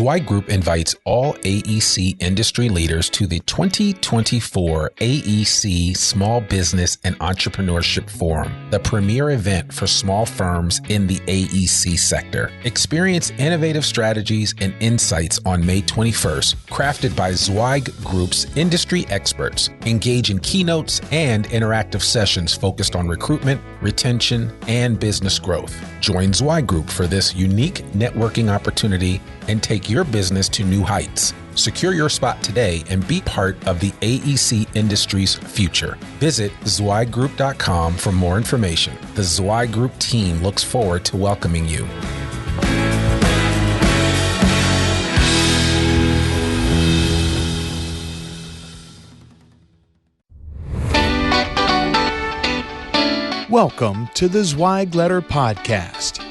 Zweig Group invites all AEC industry leaders to the 2024 AEC Small Business and Entrepreneurship Forum, the premier event for small firms in the AEC sector. Experience innovative strategies and insights on May 21st, crafted by Zweig Group's industry experts. Engage in keynotes and interactive sessions focused on recruitment, retention, and business growth. Join Zweig Group for this unique networking opportunity and take your business to new heights. Secure your spot today and be part of the AEC industry's future. Visit zweiggroup.com for more information. The Zweig Group team looks forward to welcoming you. Welcome to the Zweig Letter podcast,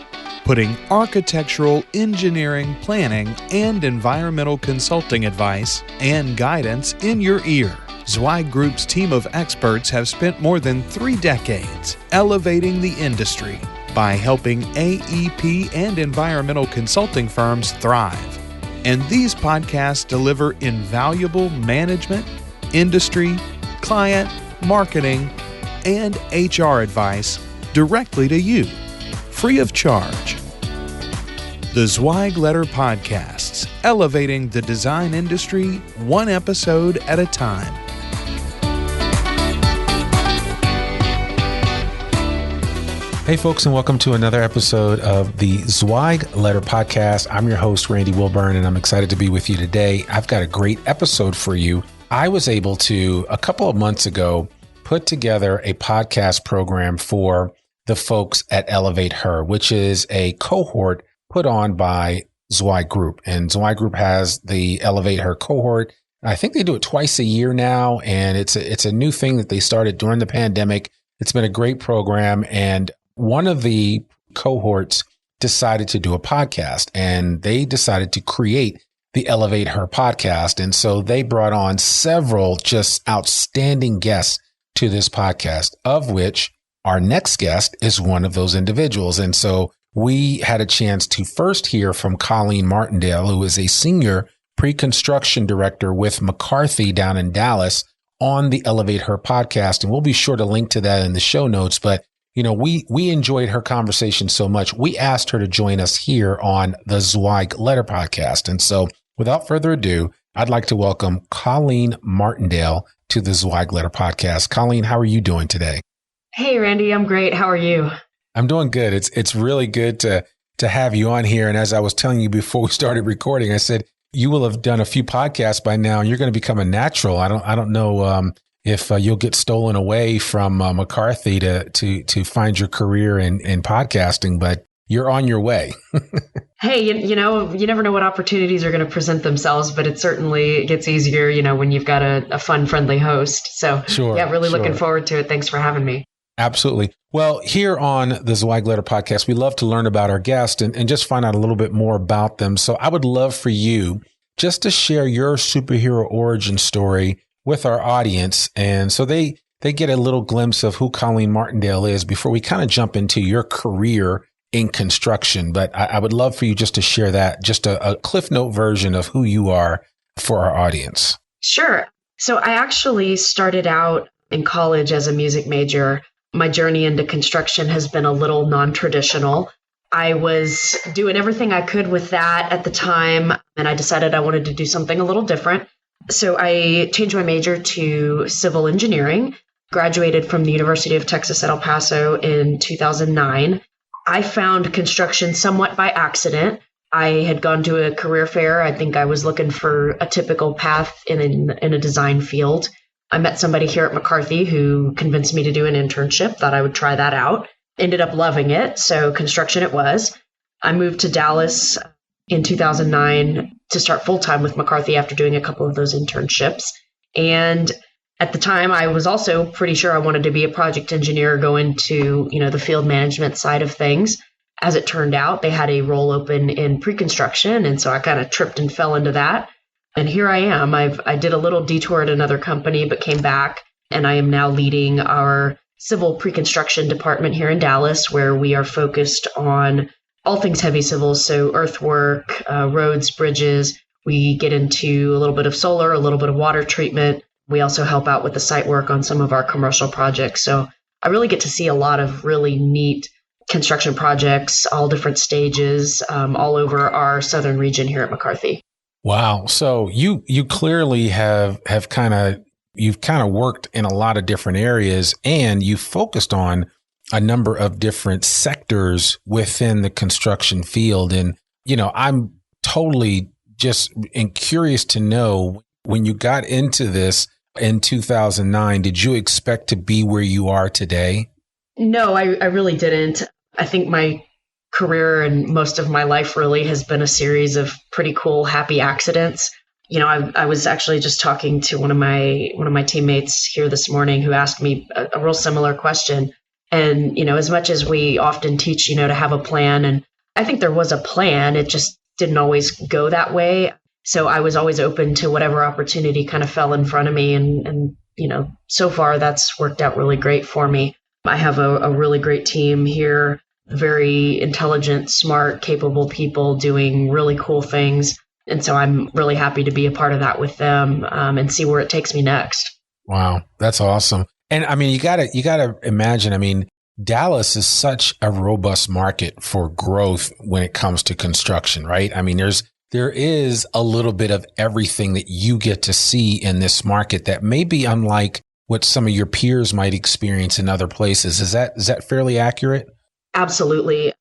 putting architectural, engineering, planning, and environmental consulting advice and guidance in your ear. Zweig Group's team of experts have spent more than 3 decades elevating the industry by helping AEP and environmental consulting firms thrive. And these podcasts deliver invaluable management, industry, client, marketing, and HR advice directly to you, free of charge. The Zweig Letter podcasts, elevating the design industry one episode at a time. Hey folks, and welcome to another episode of the Zweig Letter podcast. I'm your host, Randy Wilburn, and I'm excited to be with you today. I've got a great episode for you. I was able to, a couple of months ago, put together a podcast program for the folks at Elevate Her, which is a cohort put on by Zweig Group. And Zweig Group has the Elevate Her cohort. I think they do it twice a year now, and it's a new thing that they started during the pandemic. It's been a great program, and one of the cohorts decided to do a podcast, and they decided to create the Elevate Her podcast. And so they brought on several just outstanding guests to this podcast, of which our next guest is one of those individuals. And so we had a chance to first hear from Colleen Martindale, who is a senior pre-construction director with McCarthy down in Dallas, on the Elevate Her podcast. And we'll be sure to link to that in the show notes. But, you know, we enjoyed her conversation so much, we asked her to join us here on the Zweig Letter podcast. And so without further ado, I'd like to welcome Colleen Martindale to the Zweig Letter podcast. Colleen, how are you doing today? Hey, Randy, I'm great. How are you? I'm doing good. It's really good to have you on here. And as I was telling you before we started recording, I said, you will have done a few podcasts by now, and you're going to become a natural. I don't know if you'll get stolen away from McCarthy to find your career in podcasting, but you're on your way. Hey, you know, you never know what opportunities are going to present themselves, but it certainly gets easier, you know, when you've got a fun, friendly host. So really looking forward to it. Thanks for having me. Absolutely. Well, here on the Zweig Letter podcast, we love to learn about our guests and just find out a little bit more about them. So I would love for you just to share your superhero origin story with our audience. And so they get a little glimpse of who Colleen Martindale is before we kind of jump into your career in construction. But I would love for you just to share that, just a Cliff Note version of who you are for our audience. Sure. So I actually started out in college as a music major. My journey into construction has been a little non-traditional. I was doing everything I could with that at the time, and I decided I wanted to do something a little different. So I changed my major to civil engineering, graduated from the University of Texas at El Paso in 2009. I found construction somewhat by accident. I had gone to a career fair. I think I was looking for a typical path in a design field. I met somebody here at McCarthy who convinced me to do an internship, thought I would try that out. Ended up loving it. So construction it was. I moved to Dallas in 2009 to start full-time with McCarthy after doing a couple of those internships. And at the time, I was also pretty sure I wanted to be a project engineer, go into, the field management side of things. As it turned out, they had a role open in pre-construction. And so I kind of tripped and fell into that. And here I am. I did a little detour at another company, but came back. And I am now leading our civil pre-construction department here in Dallas, where we are focused on all things heavy civils. So earthwork, roads, bridges. We get into a little bit of solar, a little bit of water treatment. We also help out with the site work on some of our commercial projects. So I really get to see a lot of really neat construction projects, all different stages, all over our southern region here at McCarthy. Wow. So you clearly you've kind of worked in a lot of different areas, and you focused on a number of different sectors within the construction field. And, I'm totally just curious to know, when you got into this in 2009, did you expect to be where you are today? No, I really didn't. I think my career and most of my life really has been a series of pretty cool, happy accidents. I was actually just talking to one of my teammates here this morning who asked me a real similar question. And, as much as we often teach, to have a plan, and I think there was a plan, it just didn't always go that way. So I was always open to whatever opportunity kind of fell in front of me. And so far that's worked out really great for me. I have a really great team here, very intelligent, smart, capable people doing really cool things. And so I'm really happy to be a part of that with them, and see where it takes me next. Wow, that's awesome. And I mean, you gotta imagine, Dallas is such a robust market for growth when it comes to construction, right? There is a little bit of everything that you get to see in this market that may be unlike what some of your peers might experience in other places. Is that fairly accurate? Absolutely.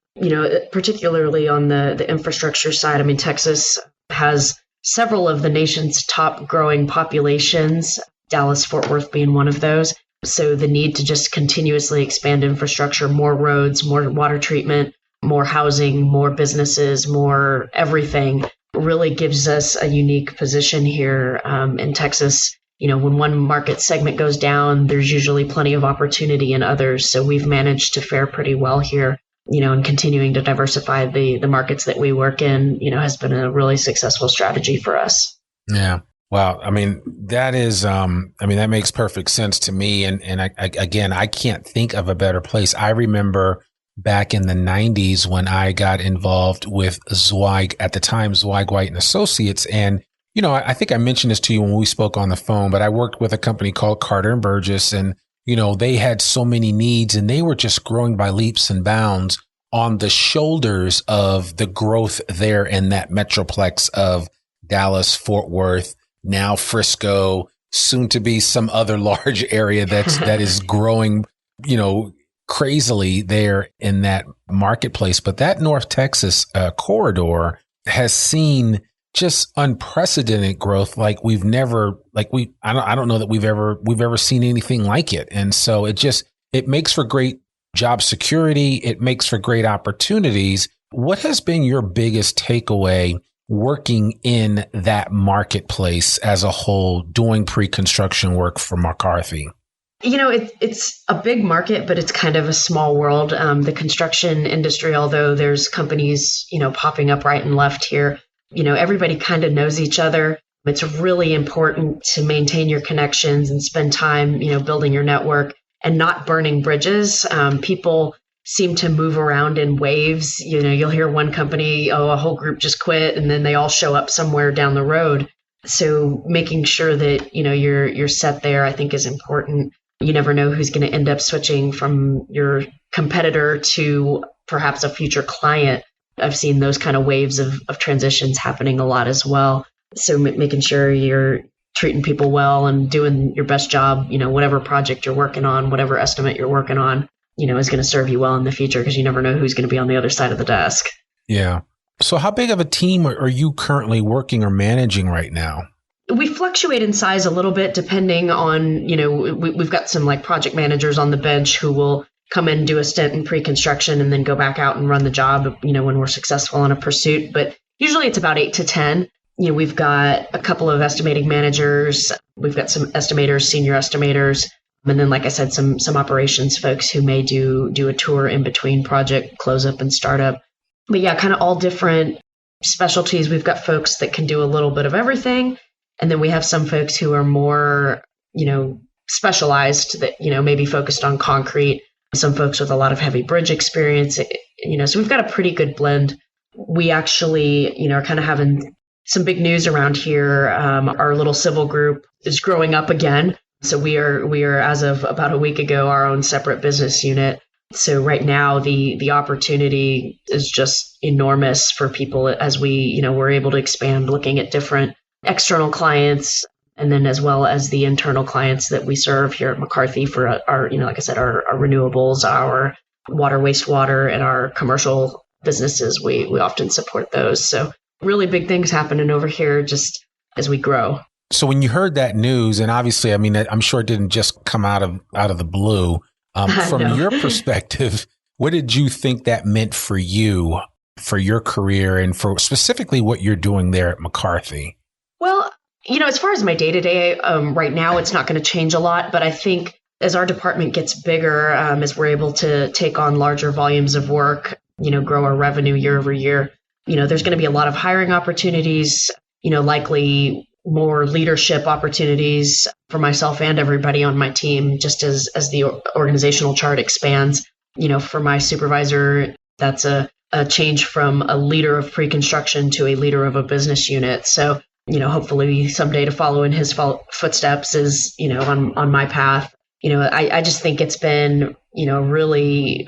Particularly on the infrastructure side. Texas has several of the nation's top growing populations, Dallas, Fort Worth being one of those. So the need to just continuously expand infrastructure, more roads, more water treatment, more housing, more businesses, more everything, really gives us a unique position here in Texas. When one market segment goes down, there's usually plenty of opportunity in others. So we've managed to fare pretty well here, and continuing to diversify the markets that we work in, has been a really successful strategy for us. Yeah. Wow. That is, that makes perfect sense to me. And I can't think of a better place. I remember back in the 90s when I got involved with Zweig, at the time, Zweig, White & Associates. And, I think I mentioned this to you when we spoke on the phone, but I worked with a company called Carter & Burgess, and, they had so many needs, and they were just growing by leaps and bounds on the shoulders of the growth there in that metroplex of Dallas, Fort Worth, now Frisco, soon to be some other large area that is growing, crazily there in that marketplace. But that North Texas corridor has seen just unprecedented growth I don't know that we've ever seen anything like it. And so it makes for great job security. It makes for great opportunities. What has been your biggest takeaway working in that marketplace as a whole, doing pre-construction work for McCarthy? It's a big market, but it's kind of a small world. The construction industry, although there's companies, popping up right and left here, everybody kind of knows each other. It's really important to maintain your connections and spend time, building your network and not burning bridges. People seem to move around in waves. You'll hear one company, a whole group just quit, and then they all show up somewhere down the road. So making sure that, you're set there, I think, is important. You never know who's going to end up switching from your competitor to perhaps a future client. I've seen those kind of waves of transitions happening a lot as well. So making sure you're treating people well and doing your best job, whatever project you're working on, whatever estimate you're working on, is going to serve you well in the future, because you never know who's going to be on the other side of the desk. Yeah. So how big of a team are you currently working or managing right now? We fluctuate in size a little bit depending on, we've got some project managers on the bench who will come in, do a stint in pre-construction, and then go back out and run the job, when we're successful in a pursuit. But usually it's about 8 to 10. We've got a couple of estimating managers. We've got some estimators, senior estimators. And then, like I said, some operations folks who may do a tour in between project close up and startup. But yeah, kind of all different specialties. We've got folks that can do a little bit of everything. And then we have some folks who are more, specialized that, maybe focused on concrete. Some folks with a lot of heavy bridge experience, So we've got a pretty good blend. We actually, are kind of having some big news around here. Our little civil group is growing up again. So we are, as of about a week ago, our own separate business unit. So right now, the opportunity is just enormous for people as we're able to expand, looking at different external clients, and then as well as the internal clients that we serve here at McCarthy for our, like I said, our renewables, our water, wastewater, and our commercial businesses. We often support those. So really big things happening over here just as we grow. So when you heard that news, and obviously, I mean, I'm sure it didn't just come out of the blue. From your perspective, what did you think that meant for you, for your career, and for specifically what you're doing there at McCarthy? Well, as far as my day-to-day, right now, it's not going to change a lot. But I think as our department gets bigger, as we're able to take on larger volumes of work, grow our revenue year over year, there's going to be a lot of hiring opportunities, likely more leadership opportunities for myself and everybody on my team, just as the organizational chart expands. For my supervisor, that's a change from a leader of pre-construction to a leader of a business unit. So, hopefully someday to follow in his footsteps is, on my path. I just think it's been, really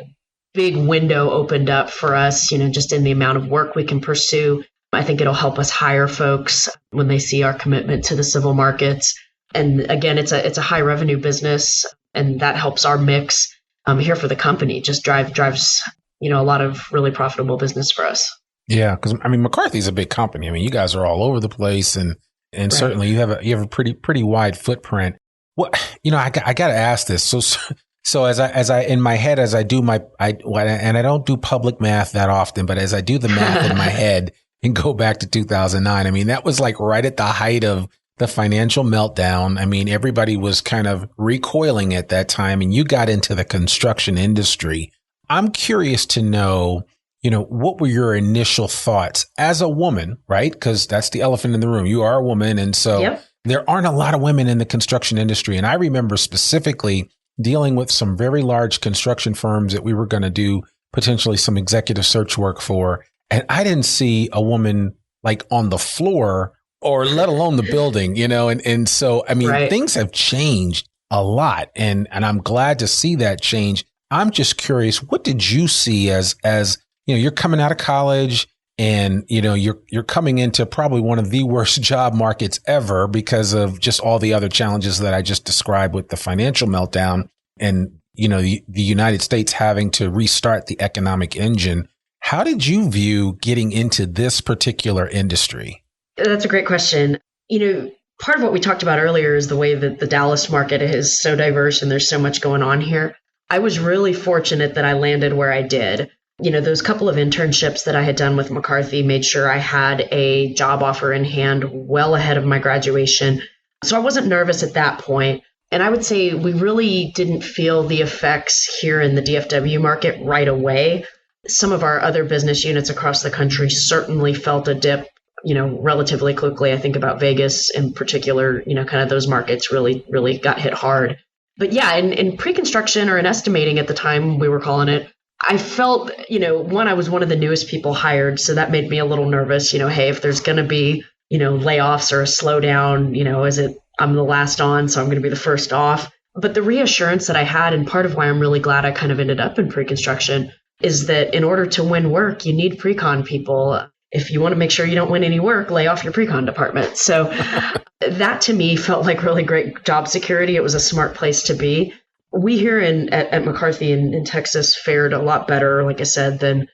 big window opened up for us, just in the amount of work we can pursue. I think it'll help us hire folks when they see our commitment to the civil markets. And again, it's a high revenue business, and that helps our mix here for the company. Just drives a lot of really profitable business for us. Yeah, because I mean, McCarthy's a big company. I mean, you guys are all over the place, and right. Certainly you have a pretty wide footprint. What I got to ask this. So as I in my head, as I do and I don't do public math that often, but as I do the math in my head and go back to 2009, I mean, that was like right at the height of the financial meltdown. I mean, everybody was kind of recoiling at that time, and you got into the construction industry. I'm curious to know, what were your initial thoughts as a woman, right? Because that's the elephant in the room. You are a woman. And so There aren't a lot of women in the construction industry. And I remember specifically dealing with some very large construction firms that we were going to do potentially some executive search work for. And I didn't see a woman like on the floor or let alone the building, and so, I mean, Things have changed a lot, and I'm glad to see that change. I'm just curious, what did you see as you're coming out of college and, you're coming into probably one of the worst job markets ever because of just all the other challenges that I just described with the financial meltdown and, the United States having to restart the economic engine. How did you view getting into this particular industry? That's a great question. Part of what we talked about earlier is the way that the Dallas market is so diverse and there's so much going on here. I was really fortunate that I landed where I did. Those couple of internships that I had done with McCarthy made sure I had a job offer in hand well ahead of my graduation. So I wasn't nervous at that point. And I would say we really didn't feel the effects here in the DFW market right away. Some of our other business units across the country certainly felt a dip, relatively quickly. I think about Vegas in particular, kind of those markets really, really got hit hard. But yeah, in pre-construction or in estimating at the time we were calling it, I felt, I was one of the newest people hired. So that made me a little nervous, hey, if there's going to be, layoffs or a slowdown, I'm the last on, so I'm going to be the first off. But the reassurance that I had, and part of why I'm really glad I kind of ended up in pre-construction, is that in order to win work, you need pre-con people. If you want to make sure you don't win any work, lay off your pre-con department. So that to me felt like really great job security. It was a smart place to be. We here at McCarthy in Texas fared a lot better, like I said, than,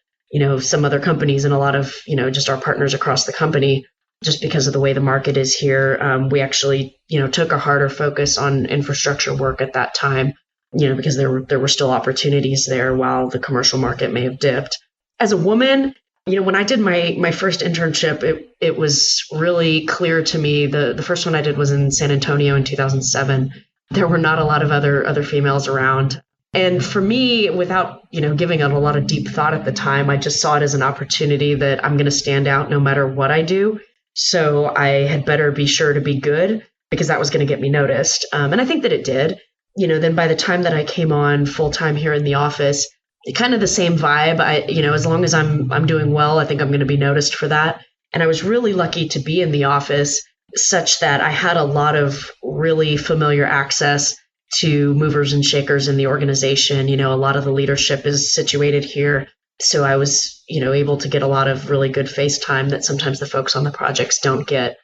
some other companies and a lot of, just our partners across the company, just because of the way the market is here. We actually, took a harder focus on infrastructure work at that time, because there were still opportunities there while the commercial market may have dipped. As a woman, when I did my first internship, it was really clear to me. The first one I did was in San Antonio in 2007. There were not a lot of other females around. And for me, without, giving it a lot of deep thought at the time, I just saw it as an opportunity that I'm going to stand out no matter what I do. So I had better be sure to be good because that was going to get me noticed. And I think that it did. Then by the time that I came on full time here in the office, kind of the same vibe. As long as I'm doing well, I think I'm going to be noticed for that. And I was really lucky to be in the office such that I had a lot of really familiar access to movers and shakers in the organization. A lot of the leadership is situated here. So I was, able to get a lot of really good face time that sometimes the folks on the projects don't get.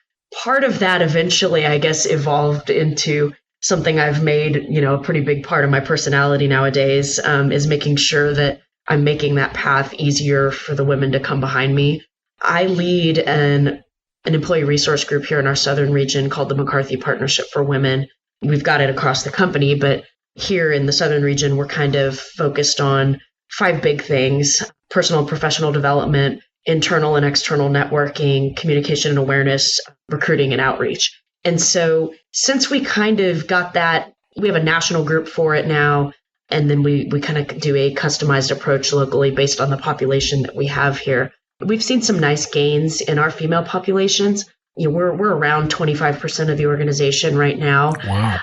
Part of that eventually, I guess, evolved into something I've made, a pretty big part of my personality nowadays, is making sure that I'm making that path easier for the women to come behind me. I lead an employee resource group here in our southern region called the McCarthy Partnership for Women. We've got it across the company, but here in the southern region, we're kind of focused on 5 big things: personal and professional development, internal and external networking, communication and awareness, recruiting and outreach. And so since we kind of got that, we have a national group for it now, and then we kind of do a customized approach locally based on the population that we have here. We've seen some nice gains in our female populations. We're around 25% of the organization right now. Wow.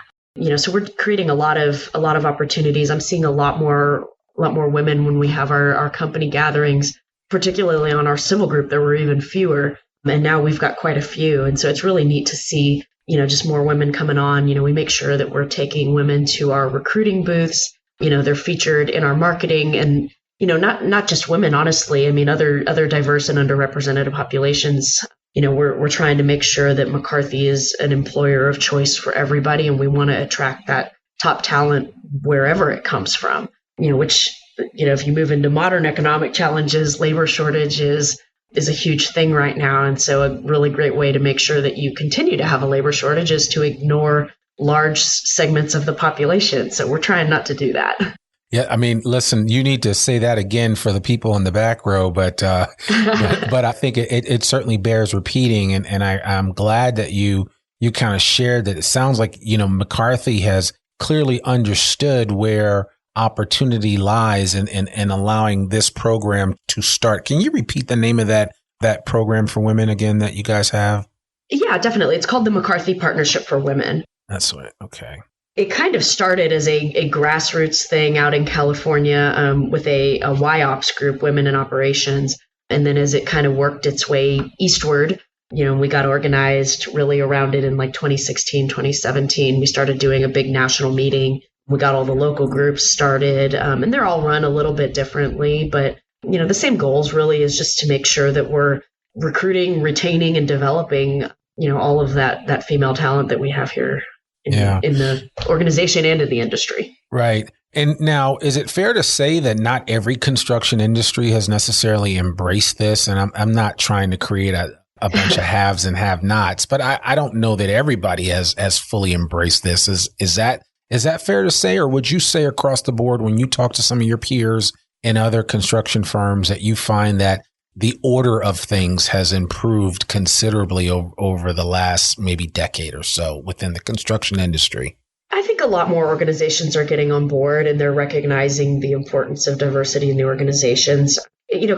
So we're creating a lot of opportunities. I'm seeing a lot more women when we have our company gatherings, particularly on our civil group. There were even fewer, and now we've got quite a few. And so it's really neat to see, just more women coming on. We make sure that we're taking women to our recruiting booths. They're featured in our marketing, and not just women, honestly. I mean, other diverse and underrepresented populations. We're trying to make sure that McCarthy is an employer of choice for everybody, and we want to attract that top talent wherever it comes from. Which, if you move into modern economic challenges, labor shortage is a huge thing right now. And so a really great way to make sure that you continue to have a labor shortage is to ignore large segments of the population. So we're trying not to do that. Yeah, I mean, listen, you need to say that again for the people in the back row, but I think it certainly bears repeating, and I'm glad that you kind of shared that. It sounds like McCarthy has clearly understood where opportunity lies in allowing this program to start. Can you repeat the name of that program for women again that you guys have? Yeah, definitely. It's called the McCarthy Partnership for Women. That's right. Okay. It kind of started as a grassroots thing out in California with a YOPS group, Women in Operations. And then as it kind of worked its way eastward, we got organized really around it in like 2016, 2017. We started doing a big national meeting. We got all the local groups started, and they're all run a little bit differently. But, the same goals really is just to make sure that we're recruiting, retaining, and developing, all of that female talent that we have here in the organization and in the industry. Right. And now, is it fair to say that not every construction industry has necessarily embraced this? And I'm not trying to create a bunch of haves and have-nots, but I don't know that everybody has fully embraced this. Is that fair to say, or would you say across the board when you talk to some of your peers in other construction firms that you find that the order of things has improved considerably over the last maybe decade or so within the construction industry? I think a lot more organizations are getting on board, and they're recognizing the importance of diversity in the organizations.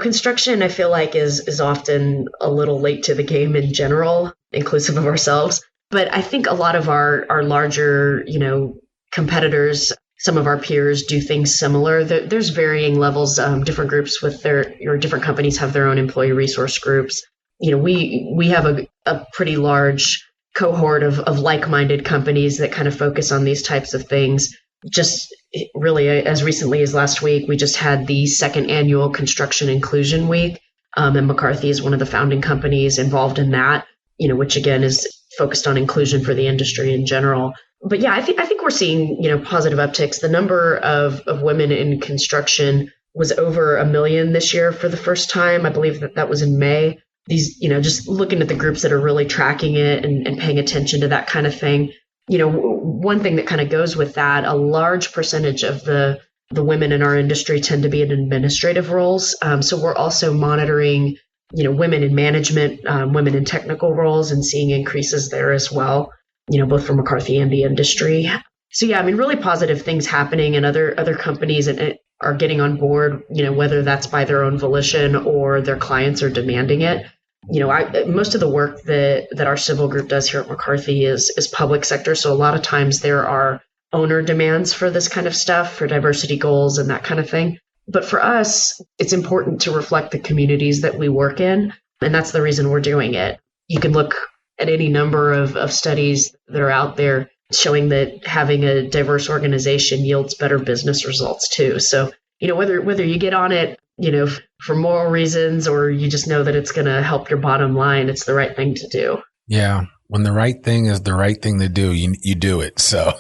Construction, I feel like, is often a little late to the game in general, inclusive of ourselves. But I think a lot of our larger, competitors, some of our peers do things similar. There's varying levels. Different groups different companies have their own employee resource groups. We have a pretty large cohort of like-minded companies that kind of focus on these types of things. Just really as recently as last week, we just had the 2nd annual Construction Inclusion Week. And McCarthy is one of the founding companies involved in that, which again is focused on inclusion for the industry in general. But yeah, I think we're seeing, positive upticks. The number of women in construction was over 1 million this year for the first time. I believe that was in May. These, just looking at the groups that are really tracking it and paying attention to that kind of thing. One thing that kind of goes with that, a large percentage of the women in our industry tend to be in administrative roles. So we're also monitoring, women in management, women in technical roles, and seeing increases there as well. Both for McCarthy and the industry. So yeah, really positive things happening, and other companies are getting on board, whether that's by their own volition or their clients are demanding it. Most of the work that our civil group does here at McCarthy is public sector. So a lot of times there are owner demands for this kind of stuff, for diversity goals and that kind of thing. But for us, it's important to reflect the communities that we work in. And that's the reason we're doing it. You can look at any number of studies that are out there showing that having a diverse organization yields better business results too. So, whether you get on it, for moral reasons or you just know that it's going to help your bottom line, it's the right thing to do. Yeah. When the right thing is the right thing to do, you do it. So,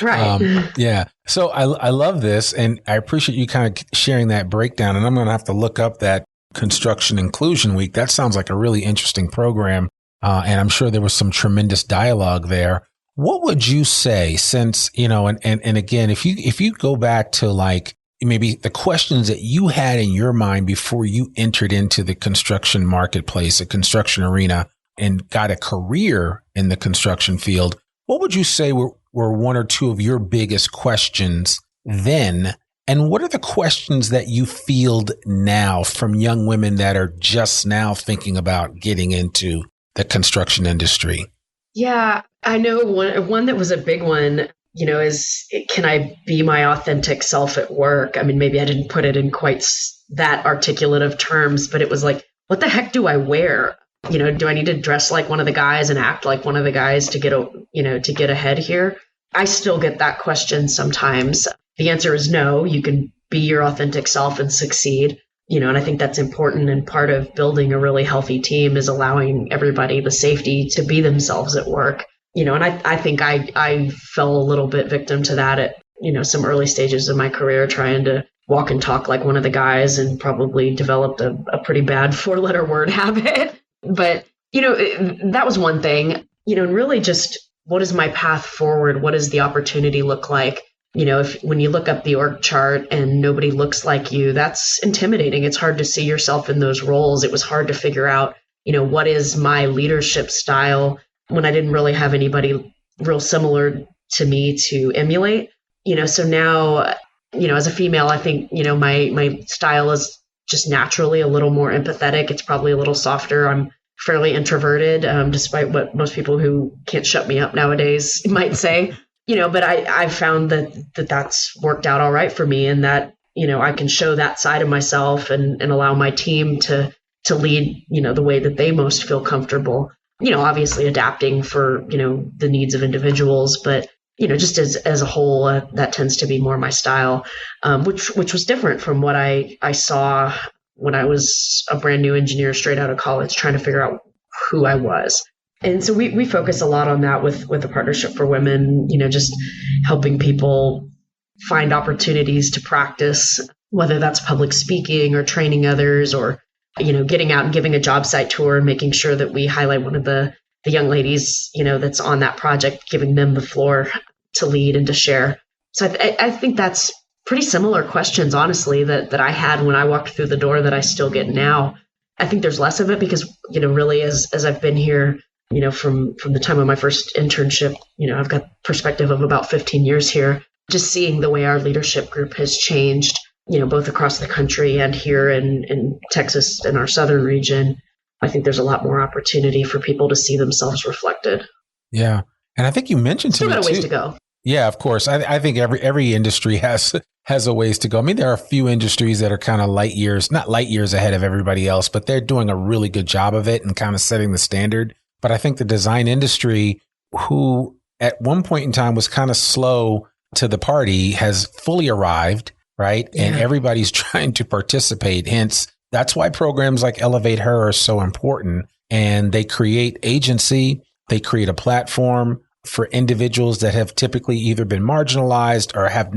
right. Yeah. So I love this, and I appreciate you kind of sharing that breakdown. And I'm going to have to look up that Construction Inclusion Week. That sounds like a really interesting program. And I'm sure there was some tremendous dialogue there. What would you say, since, and again, if you go back to like maybe the questions that you had in your mind before you entered into the construction marketplace, the construction arena, and got a career in the construction field, what would you say were one or two of your biggest questions then? And what are the questions that you field now from young women that are just now thinking about getting into the construction industry? Yeah, I know one that was a big one, is can I be my authentic self at work? I mean, maybe I didn't put it in quite that articulate of terms, but it was like, what the heck do I wear? Do I need to dress like one of the guys and act like one of the guys to get ahead here? I still get that question sometimes. The answer is no. You can be your authentic self and succeed. And I think that's important. And part of building a really healthy team is allowing everybody the safety to be themselves at work. And I think I fell a little bit victim to that at, some early stages of my career, trying to walk and talk like one of the guys, and probably developed a pretty bad 4-letter word habit. But, that was one thing, and really just what is my path forward? What does the opportunity look like? When you look up the org chart and nobody looks like you, that's intimidating. It's hard to see yourself in those roles. It was hard to figure out, what is my leadership style when I didn't really have anybody real similar to me to emulate. So now, as a female, I think, my style is just naturally a little more empathetic. It's probably a little softer. I'm fairly introverted, despite what most people who can't shut me up nowadays might say. But I found that's worked out all right for me, and that, I can show that side of myself and allow my team to lead, the way that they most feel comfortable, obviously adapting for, the needs of individuals, but, just as a whole, that tends to be more my style, which was different from what I saw when I was a brand new engineer straight out of college, trying to figure out who I was. And so we focus a lot on that with the Partnership for Women, just helping people find opportunities to practice, whether that's public speaking or training others, or, getting out and giving a job site tour and making sure that we highlight one of the young ladies, that's on that project, giving them the floor to lead and to share. So I think that's pretty similar questions, honestly, that I had when I walked through the door that I still get now. I think there's less of it because, really as I've been here, from the time of my first internship, I've got perspective of about 15 years here, just seeing the way our leadership group has changed, both across the country and here in Texas and our southern region. I think there's a lot more opportunity for people to see themselves reflected. Yeah. And I think you mentioned Still to me got a ways too. to go. Yeah, of course. I think every industry has a ways to go. I mean, there are a few industries that are kind of not light years ahead of everybody else, but they're doing a really good job of it and kind of setting the standard. But I think the design industry, who at one point in time was kind of slow to the party, has fully arrived, right? Yeah. And everybody's trying to participate. Hence, that's why programs like Elevate Her are so important. And they create agency, they create a platform for individuals that have typically either been marginalized or have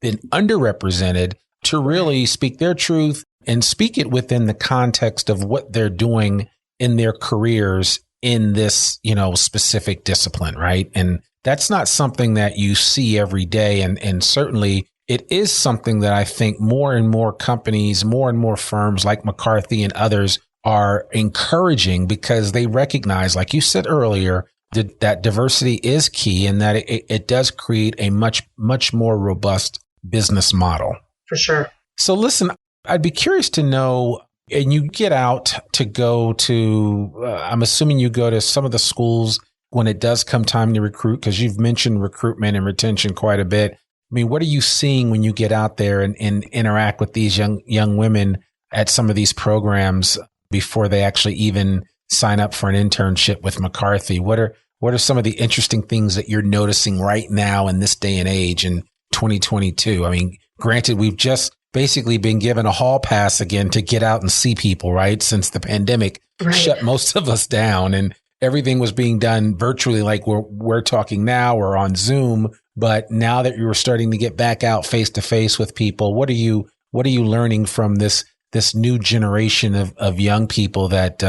been underrepresented to really speak their truth and speak it within the context of what they're doing in their careers in this, specific discipline, right? And that's not something that you see every day. And certainly it is something that I think more and more companies, more and more firms like McCarthy and others are encouraging, because they recognize, like you said earlier, that diversity is key, and that it does create a much, much more robust business model. For sure. So listen, I'd be curious to know, and you get out to go to, I'm assuming you go to some of the schools when it does come time to recruit, because you've mentioned recruitment and retention quite a bit. I mean, what are you seeing when you get out there and interact with these young women at some of these programs before they actually even sign up for an internship with McCarthy? What are some of the interesting things that you're noticing right now in this day and age in 2022? I mean, granted, we've just basically been given a hall pass again to get out and see people, right? Since the pandemic shut most of us down and everything was being done virtually, like we're talking now or on Zoom. But now that you're starting to get back out face to face with people, what are you learning from this new generation of young people that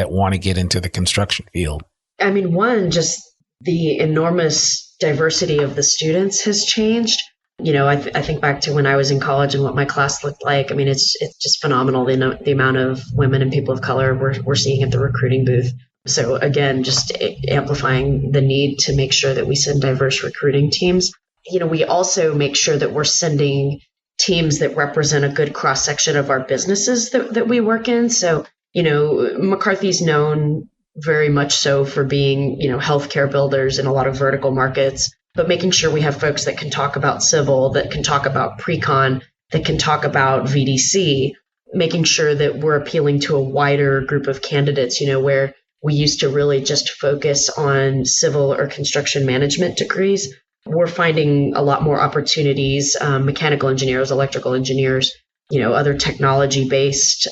want to get into the construction field? I mean, one, just the enormous diversity of the students has changed. You know, I think back to when I was in college and what my class looked like. I mean, it's just phenomenal, the amount of women and people of color we're seeing at the recruiting booth. So again, just amplifying the need to make sure that we send diverse recruiting teams. You know, we also make sure that we're sending teams that represent a good cross-section of our businesses that we work in. So, you know, McCarthy's known very much so for being, you know, healthcare builders in a lot of vertical markets, but making sure we have folks that can talk about civil, that can talk about pre-con, that can talk about VDC, making sure that we're appealing to a wider group of candidates, you know, where we used to really just focus on civil or construction management degrees. We're finding a lot more opportunities, mechanical engineers, electrical engineers, you know, other technology-based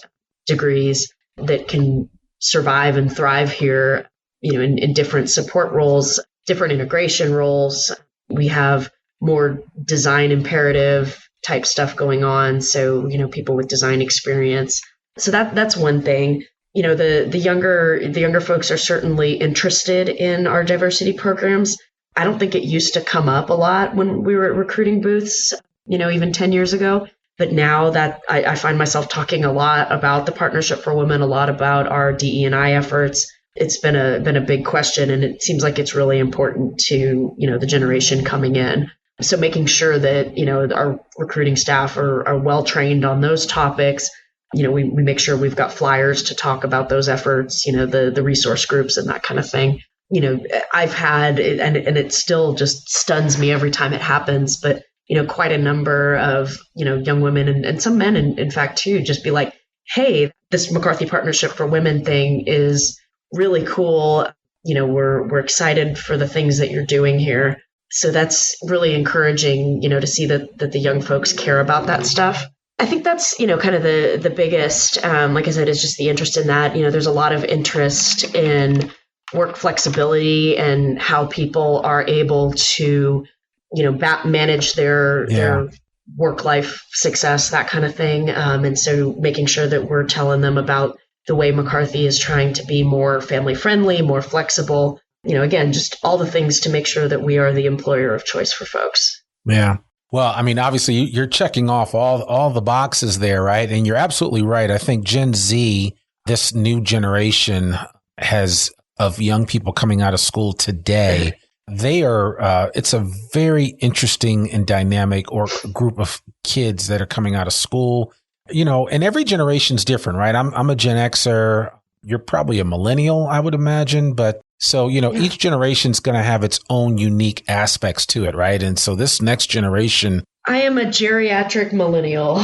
degrees that can survive and thrive here, you know, in different support roles, different integration roles. We have more design imperative type stuff going on. So, you know, people with design experience. So that's one thing. You know, the younger folks are certainly interested in our diversity programs. I don't think it used to come up a lot when we were at recruiting booths, you know, even 10 years ago. But now that I find myself talking a lot about the Partnership for Women, a lot about our DE&I efforts. It's been a big question, and it seems like it's really important to, you know, the generation coming in. So making sure that, you know, our recruiting staff are well trained on those topics. You know, we make sure we've got flyers to talk about those efforts, you know, the resource groups and that kind of thing. You know, I've had, and it still just stuns me every time it happens, but, you know, quite a number of, you know, young women and some men, in fact, too, just be like, hey, this McCarthy Partnership for Women thing is really cool. You know, we're excited for the things that you're doing here. So that's really encouraging, you know, to see that the young folks care about that stuff. I think that's, you know, kind of the biggest, like I said, is just the interest in that. You know, there's a lot of interest in work flexibility and how people are able to, you know, manage their work-life success, that kind of thing. And so making sure that we're telling them about the way McCarthy is trying to be more family-friendly, more flexible. You know, again, just all the things to make sure that we are the employer of choice for folks. Yeah. Well, I mean, obviously you're checking off all the boxes there, right? And you're absolutely right. I think Gen Z, this new generation of young people coming out of school today, they are, it's a very interesting and dynamic group of kids that are coming out of school, you know, and every generation's different, right? I'm a Gen Xer. You're probably a millennial, I would imagine. But so, you know, each generation's going to have its own unique aspects to it, right? And so this next generation. I am a geriatric millennial.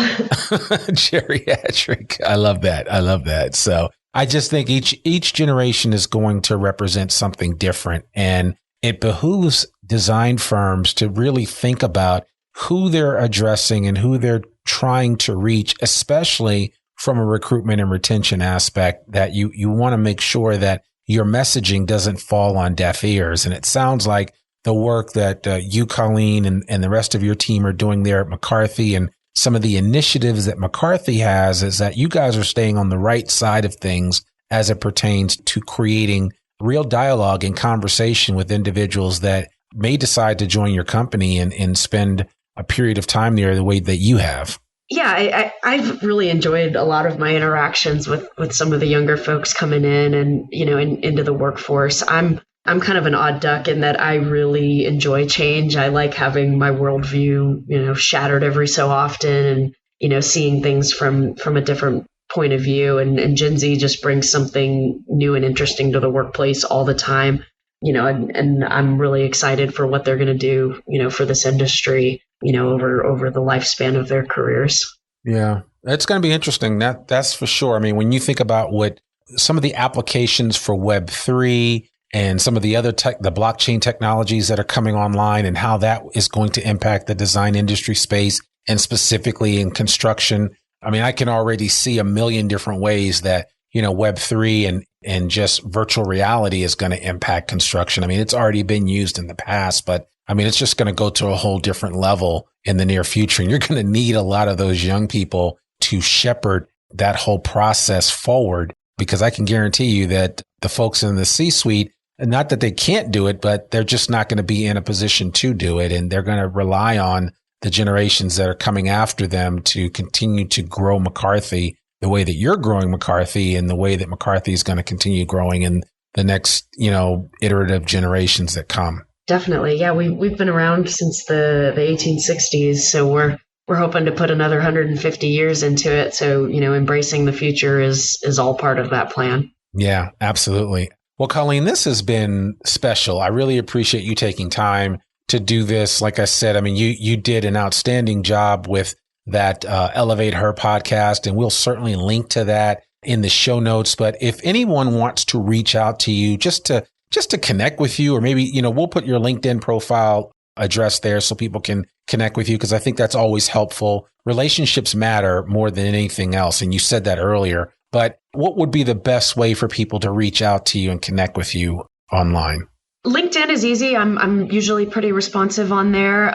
Geriatric. I love that. So I just think each generation is going to represent something different. And it behooves design firms to really think about who they're addressing and who they're trying to reach, especially from a recruitment and retention aspect, that you want to make sure that your messaging doesn't fall on deaf ears. And it sounds like the work that you, Colleen, and the rest of your team are doing there at McCarthy, and some of the initiatives that McCarthy has, is that you guys are staying on the right side of things as it pertains to creating real dialogue and conversation with individuals that may decide to join your company and spend a period of time there the way that you have. Yeah, I've really enjoyed a lot of my interactions with some of the younger folks coming in and, you know, into the workforce. I'm kind of an odd duck in that I really enjoy change. I like having my worldview, you know, shattered every so often, and, you know, seeing things from a different point of view. And Gen Z just brings something new and interesting to the workplace all the time, you know, and I'm really excited for what they're going to do, you know, for this industry. over the lifespan of their careers. Yeah, it's going to be interesting. That's for sure. I mean, when you think about what some of the applications for Web3 and some of the other the blockchain technologies that are coming online and how that is going to impact the design industry space and specifically in construction. I mean, I can already see a million different ways that, Web3 and just virtual reality is going to impact construction. I mean, it's already been used in the past, but I mean, it's just going to go to a whole different level in the near future. And you're going to need a lot of those young people to shepherd that whole process forward, because I can guarantee you that the folks in the C-suite, not that they can't do it, but they're just not going to be in a position to do it. And they're going to rely on the generations that are coming after them to continue to grow McCarthy the way that you're growing McCarthy and the way that McCarthy is going to continue growing in the next, iterative generations that come. Definitely. Yeah, we've been around since the 1860s. So we're hoping to put another 150 years into it. So, embracing the future is all part of that plan. Yeah, absolutely. Well, Colleen, this has been special. I really appreciate you taking time to do this. Like I said, I mean, you did an outstanding job with that Elevate Her podcast, and we'll certainly link to that in the show notes. But if anyone wants to reach out to you just to connect with you, or maybe, we'll put your LinkedIn profile address there so people can connect with you, because I think that's always helpful. Relationships matter more than anything else. And you said that earlier, but what would be the best way for people to reach out to you and connect with you online? LinkedIn is easy. I'm usually pretty responsive on there.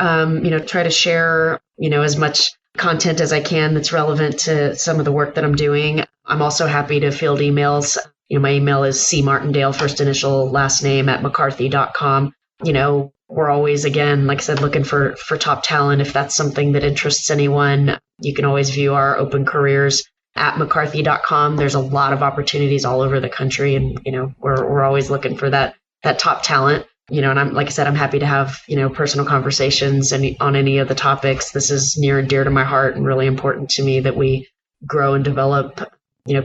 Try to share, as much content as I can that's relevant to some of the work that I'm doing. I'm also happy to field emails. My email is cmartindale, first initial, last name @mccarthy.com. We're always, again, like I said, looking for top talent. If that's something that interests anyone, you can always view our open careers at mccarthy.com. There's a lot of opportunities all over the country, and, we're always looking for that top talent. And I'm, like I said, I'm happy to have, personal conversations on any of the topics. This is near and dear to my heart and really important to me that we grow and develop,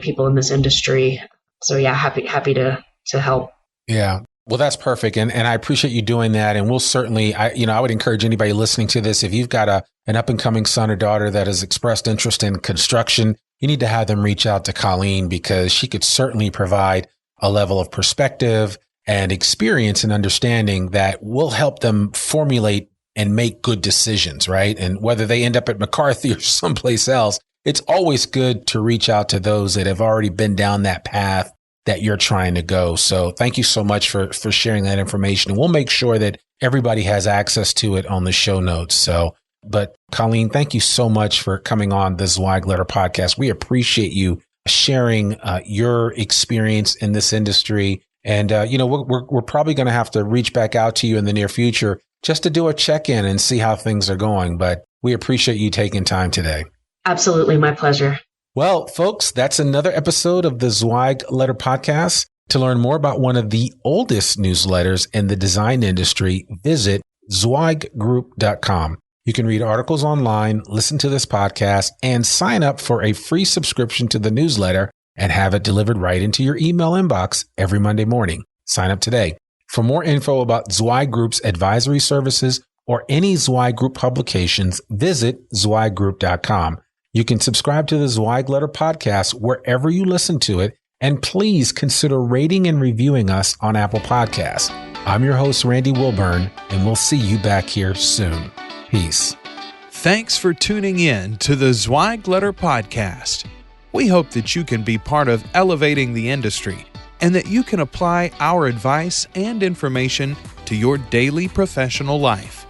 people in this industry. So yeah, happy to help. Yeah. Well, that's perfect. And I appreciate you doing that. And we'll certainly, I would encourage anybody listening to this, if you've got an up and coming son or daughter that has expressed interest in construction, you need to have them reach out to Colleen, because she could certainly provide a level of perspective and experience and understanding that will help them formulate and make good decisions, right? And whether they end up at McCarthy or someplace else, it's always good to reach out to those that have already been down that path that you're trying to go. So thank you so much for sharing that information. And we'll make sure that everybody has access to it on the show notes. But Colleen, thank you so much for coming on the Zweig Letter podcast. We appreciate you sharing your experience in this industry. And, we're probably going to have to reach back out to you in the near future just to do a check-in and see how things are going. But we appreciate you taking time today. Absolutely. My pleasure. Well, folks, that's another episode of the Zweig Letter podcast. To learn more about one of the oldest newsletters in the design industry, visit zweiggroup.com. You can read articles online, listen to this podcast, and sign up for a free subscription to the newsletter and have it delivered right into your email inbox every Monday morning. Sign up today. For more info about Zweig Group's advisory services or any Zweig Group publications, visit zweiggroup.com. You can subscribe to the Zweig Letter podcast wherever you listen to it, and please consider rating and reviewing us on Apple Podcasts. I'm your host, Randy Wilburn, and we'll see you back here soon. Peace. Thanks for tuning in to the Zweig Letter podcast. We hope that you can be part of elevating the industry and that you can apply our advice and information to your daily professional life.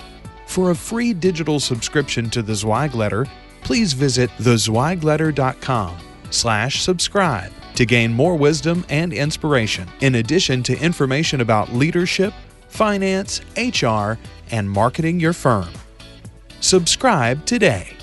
For a free digital subscription to the Zweig Letter, please visit thezweigletter.com/subscribe to gain more wisdom and inspiration, in addition to information about leadership, finance, HR, and marketing your firm. Subscribe today.